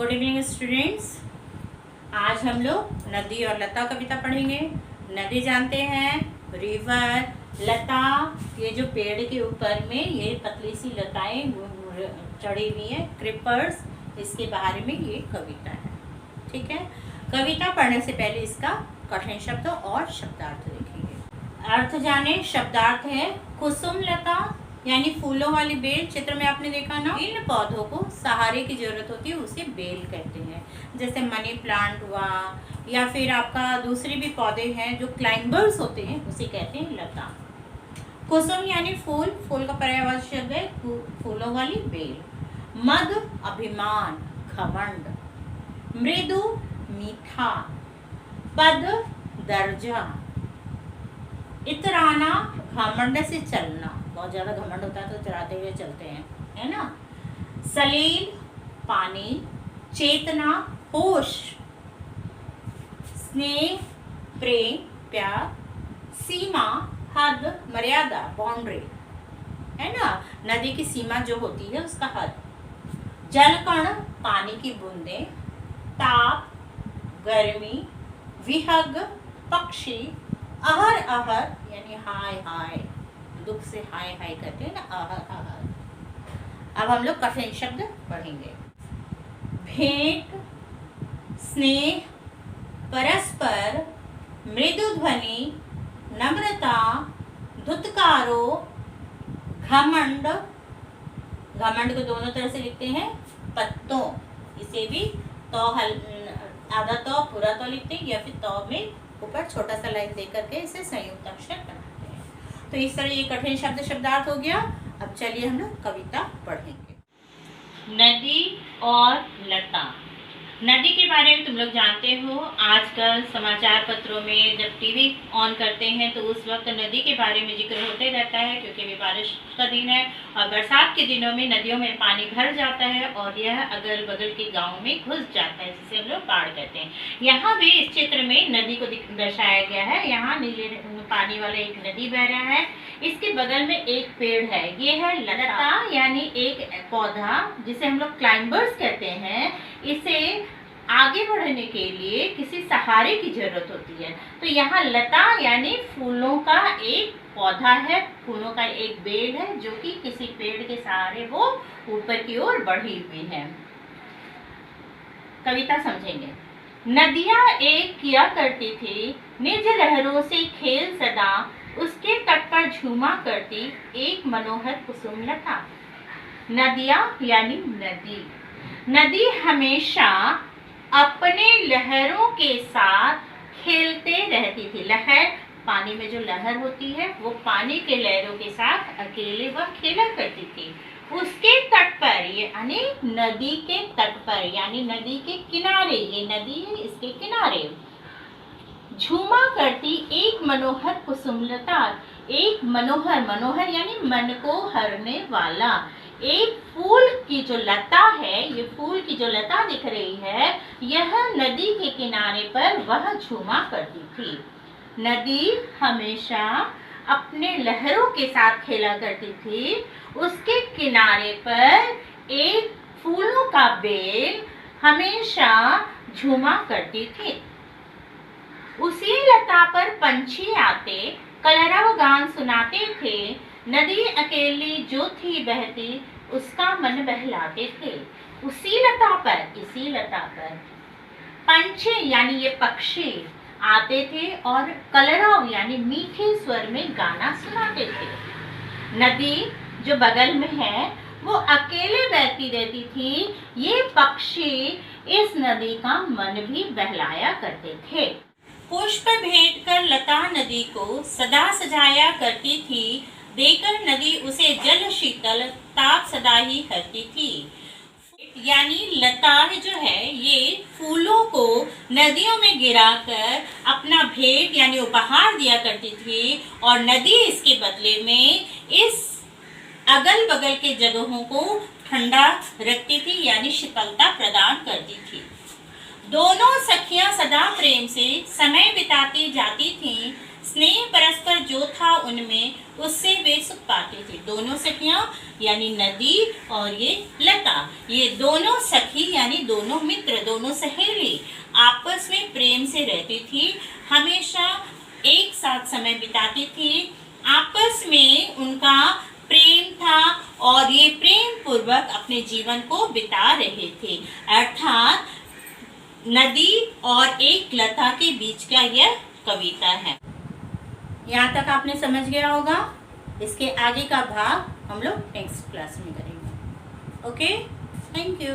Good evening students. आज हम लोग नदी और लता कविता पढ़ेंगे। नदी जानते हैं, रिवर। लता, ये जो पेड़ के ऊपर में ये पतली सी लताएं चढ़ी हुई हैं, क्रिपर्स, इसके बारे में ये कविता है। ठीक है, कविता पढ़ने से पहले इसका कठिन शब्द और शब्दार्थ देखेंगे। अर्थ जाने। शब्दार्थ है कुसुम लता यानी फूलों वाली बेल। चित्र में आपने देखा ना, इन पौधों को सहारे की जरूरत होती है, उसे बेल कहते हैं। जैसे मनी प्लांट हुआ या फिर आपका दूसरे भी पौधे हैं जो क्लाइंबर्स होते हैं, उसे कहते हैं लता। कुसुम यानी फूल, फूल का पर्यायवाची शब्द है फूलों वाली बेल। मद अभिमान, घमंड। मृदु मीठा। पद दर्जा। इतराना घमंड से चलना, बहुत ज्यादा घमंड होता है तो चलाते हुए चलते हैं, है ना। सलील पानी। चेतना होश। स्नेह प्रेम प्यार। सीमा हद मर्यादा बाउंड्री, है ना। नदी की सीमा जो होती है उसका हद। जलकण पानी की बूंदें। ताप गर्मी। विहग पक्षी। आहर आहर यानी हाय हाय, दुख से हाय हाय करते हैं ना, आहर आहर। अब हम लोग कठिन शब्द पढ़ेंगे। भेंट, स्नेह, परस्पर, मृदु ध्वनि, नम्रता, धुतकारो, घमंड। घमंड को दोनों तरह से लिखते हैं, पत्तों। इसे भी तो आधा तो पूरा तो लिखते हैं, या फिर तो में ऊपर छोटा सा लाइन दे करके इसे संयुक्त अक्षर बनाते हैं। तो इस तरह ये कठिन शब्द शब्दार्थ हो गया। अब चलिए हम लोग कविता पढ़ेंगे। नदी और लता। नदी के बारे में तुम लोग जानते हो, आजकल समाचार पत्रों में जब टीवी ऑन करते हैं तो उस वक्त नदी के बारे में जिक्र होते रहता है, क्योंकि अभी बारिश का दिन है और बरसात के दिनों में नदियों में पानी भर जाता है और यह अगल बगल के गाँव में घुस जाता है, जिसे हम लोग बाढ़ कहते हैं। यहाँ भी इस चित्र में नदी को दर्शाया गया है। यहाँ नीले पानी वाला एक नदी बह रहा है, इसके बगल में एक पेड़ है, ये है लता यानी एक पौधा जिसे हम लोग क्लाइंबर्स कहते हैं। इसे आगे बढ़ने के लिए किसी सहारे की जरूरत होती है। तो यहाँ लता यानी फूलों का एक पौधा है, फूलों का एक बेल है जो कि किसी पेड़ के सहारे वो ऊपर की ओर बढ़ी हुई है। कविता समझेंगे। नदियां एक किया करती थी निज लहरों से खेल सदा, उसके तट पर झूमा करती एक मनोहर कुसुम लता। नदियां यानी नदी। नदी हमेशा अपने लहरों के साथ खेलते रहती थी। लहर, पानी में जो लहर होती है वो पानी के लहरों के साथ अकेले वह खेला करती थी। उसके तट पर, ये यानी नदी के तट पर यानी नदी के किनारे, ये नदी है इसके किनारे झूमा करती एक मनोहर कुसुमलता। एक मनोहर, मनोहर यानी मन को हरने वाला, एक फूल की जो लता है, ये फूल की जो लता दिख रही है, यह नदी के किनारे पर वह झूमा करती थी। नदी हमेशा अपने लहरों के साथ खेला करती थी। उसके किनारे पर एक फूलों का बेल हमेशा झूमा करती थी। उसी लता पर पंछी आते कलरव गान सुनाते थे। नदी अकेली जो थी बहती उसका मन बहलाते थे। उसी लता पर, इसी लता पर पंछी यानी ये पक्षी आते थे और कलरव यानी मीठे स्वर में गाना सुनाते थे। नदी जो बगल में है वो अकेले बहती रहती थी। ये पक्षी इस नदी का मन भी बहलाया करते थे। पुष्प भेंट कर लता नदी को सदा सजाया करती थी। देकर नदी उसे जल शीतल ताप सदा ही हरती थी। यानी लता जो है ये फूलों को नदियों में गिराकर अपना भेंट यानी उपहार दिया करती थी और नदी इसके बदले में इस अगल बगल के जगहों को ठंडा रखती थी यानी शीतलता प्रदान करती थी। दोनों सखियां सदा प्रेम से समय बिताती जाती थीं। स्नेह परस्पर जो था उनमें, उससे वे सुख पाते थे। दोनों सखियां यानी नदी और ये लता, ये दोनों सखी यानी दोनों मित्र, दोनों सहेली आपस में प्रेम से रहती थी, हमेशा एक साथ समय बिताती थी, आपस में उनका प्रेम था और ये प्रेम पूर्वक अपने जीवन को बिता रहे थे। अर्थात नदी और एक लता के बीच का यह कविता है। यहाँ तक आपने समझ गया होगा। इसके आगे का भाग हम लोग नेक्स्ट क्लास में करेंगे। Okay, thank you.